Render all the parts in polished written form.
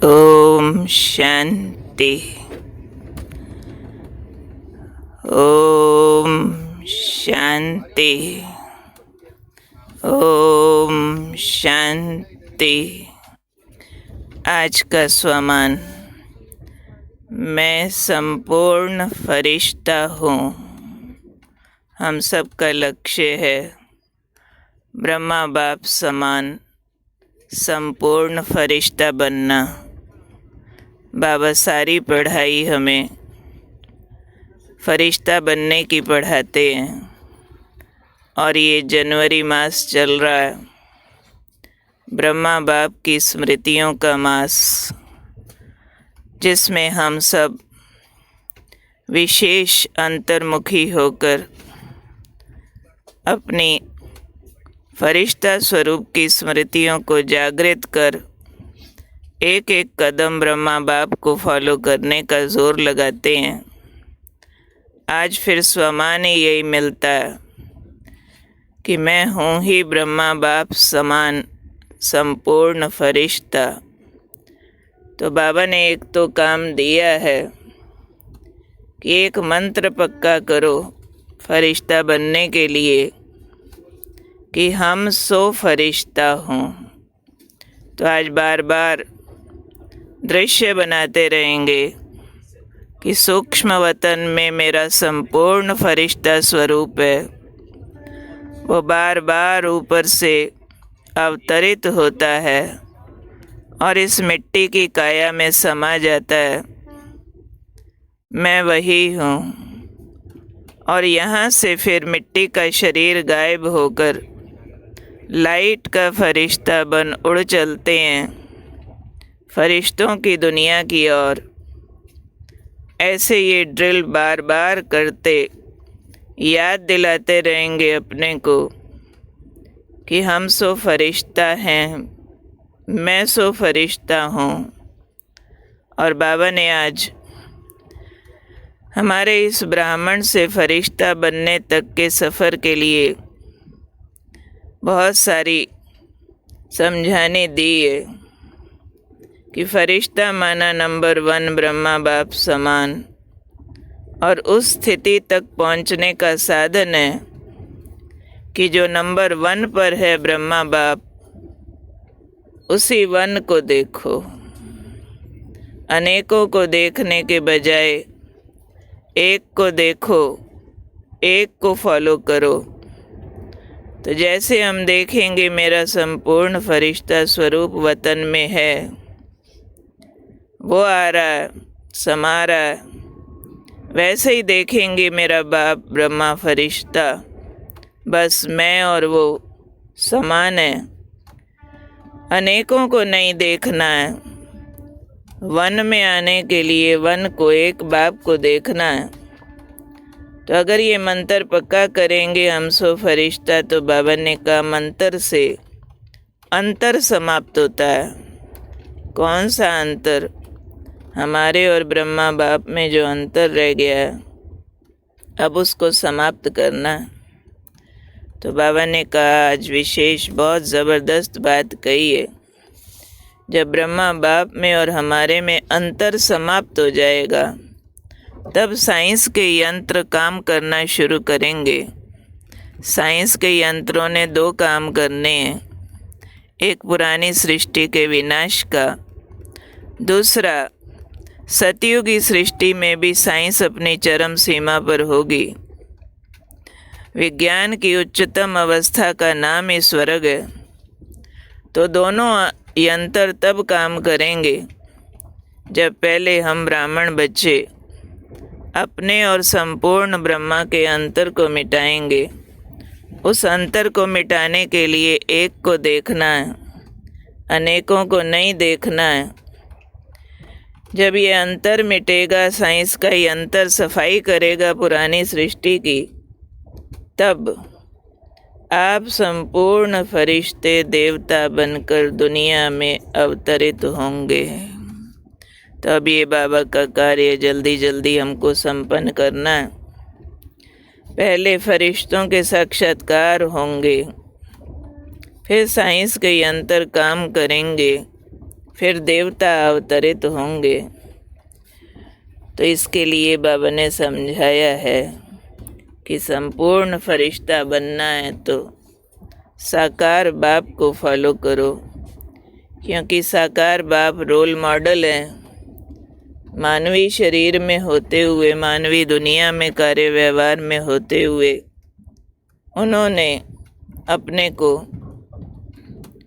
ओम शांति। ओम शांति। ओम शांति। आज का स्वमान, मैं संपूर्ण फरिश्ता हूँ। हम सब का लक्ष्य है ब्रह्मा बाप समान संपूर्ण फरिश्ता बनना। बाबा सारी पढ़ाई हमें फरिश्ता बनने की पढ़ाते हैं। और ये जनवरी मास चल रहा है, ब्रह्मा बाप की स्मृतियों का मास, जिसमें हम सब विशेष अंतर्मुखी होकर अपनी फरिश्ता स्वरूप की स्मृतियों को जागृत कर एक एक कदम ब्रह्मा बाप को फॉलो करने का जोर लगाते हैं। आज फिर स्वमान यही मिलता है कि मैं हूँ ही ब्रह्मा बाप समान संपूर्ण फरिश्ता। तो बाबा ने एक तो काम दिया है कि एक मंत्र पक्का करो फरिश्ता बनने के लिए कि हम सो फरिश्ता हूँ। तो आज बार बार दृश्य बनाते रहेंगे कि सूक्ष्म वतन में मेरा संपूर्ण फरिश्ता स्वरूप है। वो बार बार ऊपर से अवतरित होता है और इस मिट्टी की काया में समा जाता है। मैं वही हूँ। और यहाँ से फिर मिट्टी का शरीर गायब होकर लाइट का फरिश्ता बन उड़ चलते हैं फरिश्तों की दुनिया की ओर। ऐसे ये ड्रिल बार बार करते याद दिलाते रहेंगे अपने को कि हम सो फरिश्ता हैं, मैं सो फरिश्ता हूँ। और बाबा ने आज हमारे इस ब्राह्मण से फरिश्ता बनने तक के सफ़र के लिए बहुत सारी समझाने दी है कि फरिश्ता माना नंबर 1 ब्रह्मा बाप समान, और उस स्थिति तक पहुंचने का साधन है कि जो नंबर 1 पर है ब्रह्मा बाप, उसी 1 को देखो। अनेकों को देखने के बजाय एक को देखो, एक को फॉलो करो। तो जैसे हम देखेंगे मेरा संपूर्ण फरिश्ता स्वरूप वतन में है, वो आ रहा है, समा रहा है, वैसे ही देखेंगे मेरा बाप ब्रह्मा फरिश्ता, बस मैं और वो समान है। अनेकों को नहीं देखना है, 1 में आने के लिए 1 को, एक बाप को देखना है। तो अगर ये मंत्र पक्का करेंगे हम सो फरिश्ता, तो बाबा ने कहा मंत्र से अंतर समाप्त होता है। कौन सा अंतर? हमारे और ब्रह्मा बाप में जो अंतर रह गया है, अब उसको समाप्त करना। तो बाबा ने कहा आज विशेष बहुत ज़बरदस्त बात कही है। जब ब्रह्मा बाप में और हमारे में अंतर समाप्त हो जाएगा, तब साइंस के यंत्र काम करना शुरू करेंगे। साइंस के यंत्रों ने 2 काम करने हैं, एक पुरानी सृष्टि के विनाश का, दूसरा सतयुग की सृष्टि में भी साइंस अपनी चरम सीमा पर होगी। विज्ञान की उच्चतम अवस्था का नाम ही स्वर्ग है। तो दोनों यंत्र तब काम करेंगे जब पहले हम ब्राह्मण बच्चे अपने और संपूर्ण ब्रह्मा के अंतर को मिटाएंगे। उस अंतर को मिटाने के लिए एक को देखना है, अनेकों को नहीं देखना है। जब ये अंतर मिटेगा, साइंस का ये अंतर सफाई करेगा पुरानी सृष्टि की, तब आप संपूर्ण फरिश्ते देवता बनकर दुनिया में अवतरित होंगे। तो अब ये बाबा का कार्य जल्दी जल्दी हमको संपन्न करना है। पहले फरिश्तों के साक्षात्कार होंगे, फिर साइंस के यंत्र काम करेंगे, फिर देवता अवतरित होंगे। तो इसके लिए बाबा ने समझाया है कि संपूर्ण फरिश्ता बनना है तो साकार बाप को फॉलो करो, क्योंकि साकार बाप रोल मॉडल है। मानवीय शरीर में होते हुए, मानवीय दुनिया में कार्य व्यवहार में होते हुए उन्होंने अपने को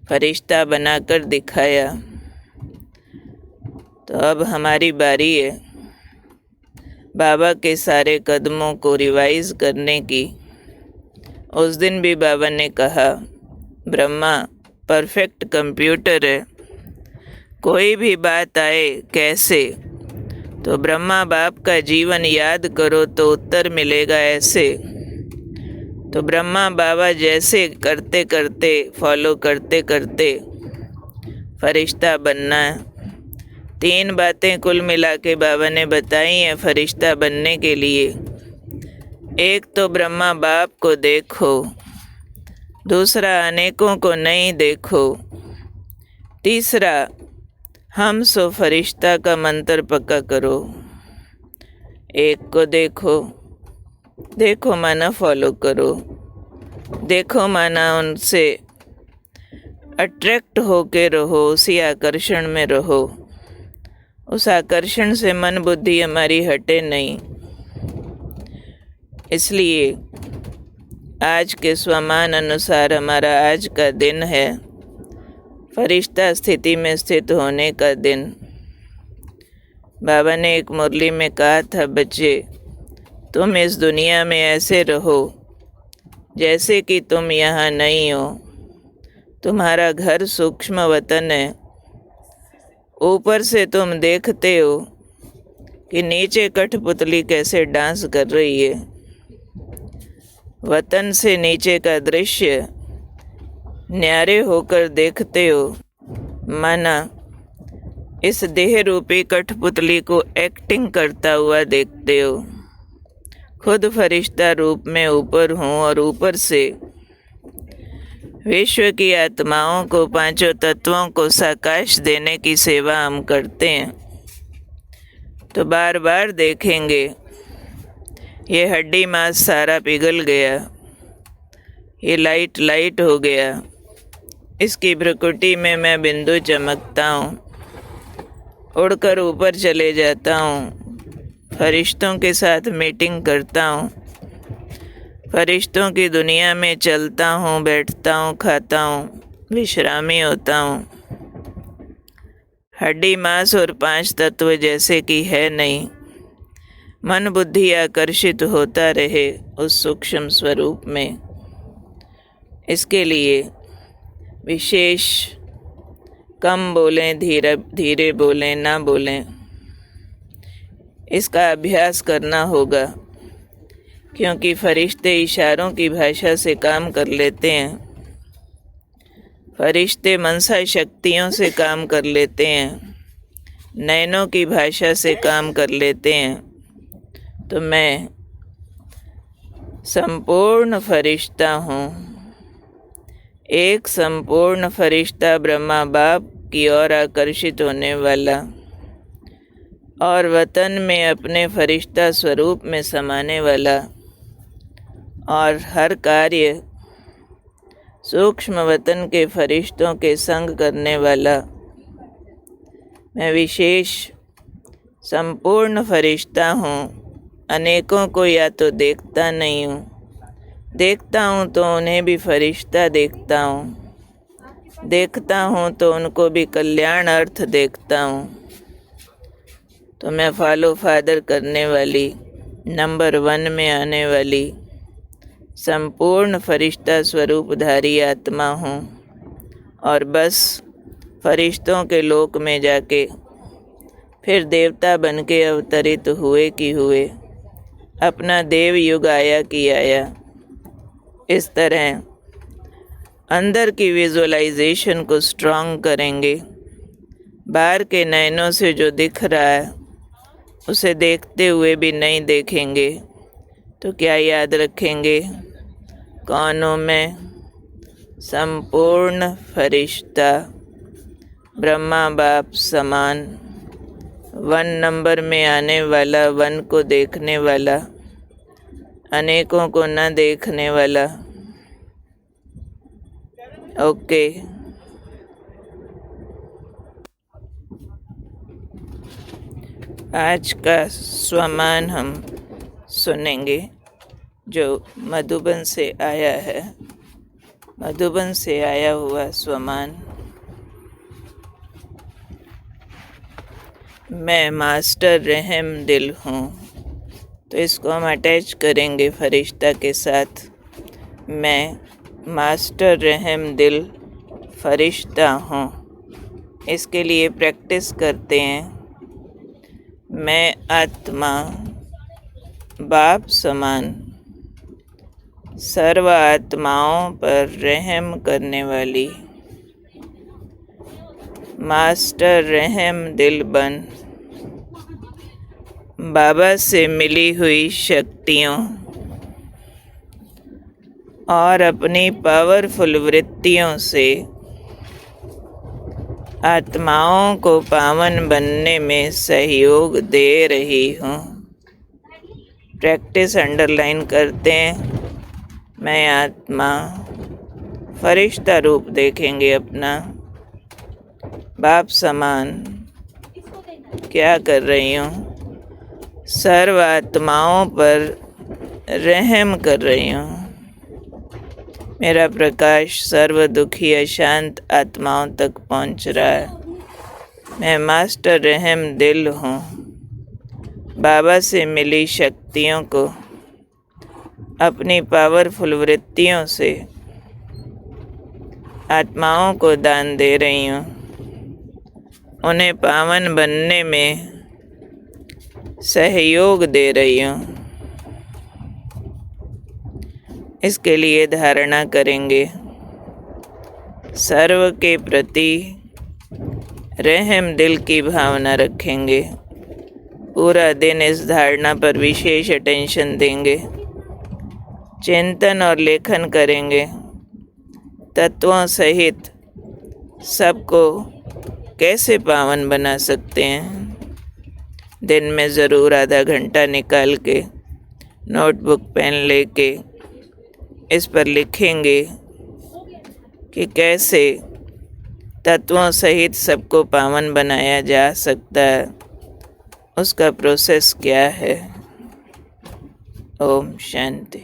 फरिश्ता बनाकर दिखाया। तो अब हमारी बारी है बाबा के सारे कदमों को रिवाइज करने की। उस दिन भी बाबा ने कहा ब्रह्मा परफेक्ट कंप्यूटर है, कोई भी बात आए कैसे तो ब्रह्मा बाप का जीवन याद करो तो उत्तर मिलेगा ऐसे। तो ब्रह्मा बाबा जैसे करते करते फॉलो करते करते फरिश्ता बनना है। 3 बातें कुल मिला के बाबा ने बताई हैं फरिश्ता बनने के लिए। एक तो ब्रह्मा बाप को देखो, दूसरा अनेकों को नहीं देखो, तीसरा हम सो फरिश्ता का मंत्र पक्का करो। एक को देखो, देखो माना फॉलो करो, देखो माना उनसे अट्रैक्ट होके रहो, उसी आकर्षण में रहो। उस आकर्षण से मन बुद्धि हमारी हटे नहीं। इसलिए आज के स्वमान अनुसार हमारा आज का दिन है फरिश्ता स्थिति में स्थित होने का दिन। बाबा ने एक मुरली में कहा था, बच्चे तुम इस दुनिया में ऐसे रहो जैसे कि तुम यहाँ नहीं हो। तुम्हारा घर सूक्ष्म वतन है। ऊपर से तुम देखते हो कि नीचे कठपुतली कैसे डांस कर रही है। वतन से नीचे का दृश्य न्यारे होकर देखते हो, माना इस देह रूपी कठपुतली को एक्टिंग करता हुआ देखते हो। खुद फरिश्ता रूप में ऊपर हूँ और ऊपर से विश्व की आत्माओं को, 5 तत्वों को साकाश देने की सेवा हम करते हैं। तो बार बार देखेंगे ये हड्डी मांस सारा पिघल गया, ये लाइट लाइट हो गया, इसकी भ्रुकुटी में मैं बिंदु चमकता हूँ, उड़कर ऊपर चले जाता हूँ, फरिश्तों के साथ मीटिंग करता हूँ, फरिश्तों की दुनिया में चलता हूँ, बैठता हूँ, खाता हूँ, विश्रामी होता हूँ। हड्डी मांस और 5 तत्व जैसे कि है नहीं। मन बुद्धि आकर्षित होता रहे उस सूक्ष्म स्वरूप में। इसके लिए विशेष कम बोलें, धीरे धीरे बोलें, ना बोलें, इसका अभ्यास करना होगा। क्योंकि फरिश्ते इशारों की भाषा से काम कर लेते हैं, फरिश्ते मनसा शक्तियों से काम कर लेते हैं, नैनों की भाषा से काम कर लेते हैं। तो मैं संपूर्ण फरिश्ता हूँ, एक संपूर्ण फरिश्ता ब्रह्मा बाप की ओर आकर्षित होने वाला और वतन में अपने फरिश्ता स्वरूप में समाने वाला और हर कार्य सूक्ष्म वतन के फरिश्तों के संग करने वाला। मैं विशेष संपूर्ण फरिश्ता हूँ। अनेकों को या तो देखता नहीं हूँ, देखता हूँ तो उन्हें भी फरिश्ता देखता हूँ, देखता हूँ तो उनको भी कल्याण अर्थ देखता हूँ। तो मैं फॉलो फादर करने वाली, नंबर 1 में आने वाली संपूर्ण फरिश्ता स्वरूपधारी आत्मा हूँ। और बस फरिश्तों के लोक में जाके फिर देवता बन के अवतरित हुए कि हुए, अपना देव युग आया कि आया। इस तरह अंदर की विजुअलाइजेशन को स्ट्रॉन्ग करेंगे। बाहर के नयनों से जो दिख रहा है उसे देखते हुए भी नहीं देखेंगे तो क्या याद रखेंगे? कौन हूँ मैं? संपूर्ण फरिश्ता। ब्रह्मा बाप समान, 1 नंबर में आने वाला, 1 को देखने वाला, अनेकों को न देखने वाला। ओके। आज का स्वमान हम सुनेंगे जो मधुबन से आया है। मधुबन से आया हुआ स्वमान। मैं मास्टर रहम दिल हूँ, तो इसको हम अटैच करेंगे फरिश्ता के साथ। मैं मास्टर रहम दिल फरिश्ता हूँ। इसके लिए प्रैक्टिस करते हैं। मैं आत्मा बाप समान, सर्व आत्माओं पर रहम करने वाली, मास्टर रहम दिल बन, बाबा से मिली हुई शक्तियों और अपनी पावरफुल वृत्तियों से आत्माओं को पावन बनने में सहयोग दे रही हूँ। प्रैक्टिस अंडरलाइन करते हैं। मैं आत्मा फरिश्ता रूप देखेंगे अपना, बाप समान क्या कर रही हूँ, सर्व आत्माओं पर रहम कर रही हूँ। मेरा प्रकाश सर्व दुखी अशांत आत्माओं तक पहुँच रहा है। मैं मास्टर रहम दिल हूँ। बाबा से मिली शक्तियों को अपनी पावरफुल वृत्तियों से आत्माओं को दान दे रही हूँ। उन्हें पावन बनने में सहयोग दे रही हूँ। इसके लिए धारणा करेंगे। सर्व के प्रति रहम दिल की भावना रखेंगे। पूरा दिन इस धारणा पर विशेष अटेंशन देंगे। चिंतन और लेखन करेंगे। तत्वों सहित सबको कैसे पावन बना सकते हैं। दिन में ज़रूर आधा घंटा निकाल के नोटबुक पेन लेके इस पर लिखेंगे कि कैसे तत्वों सहित सबको पावन बनाया जा सकता है। उसका प्रोसेस क्या है। ओम शांति।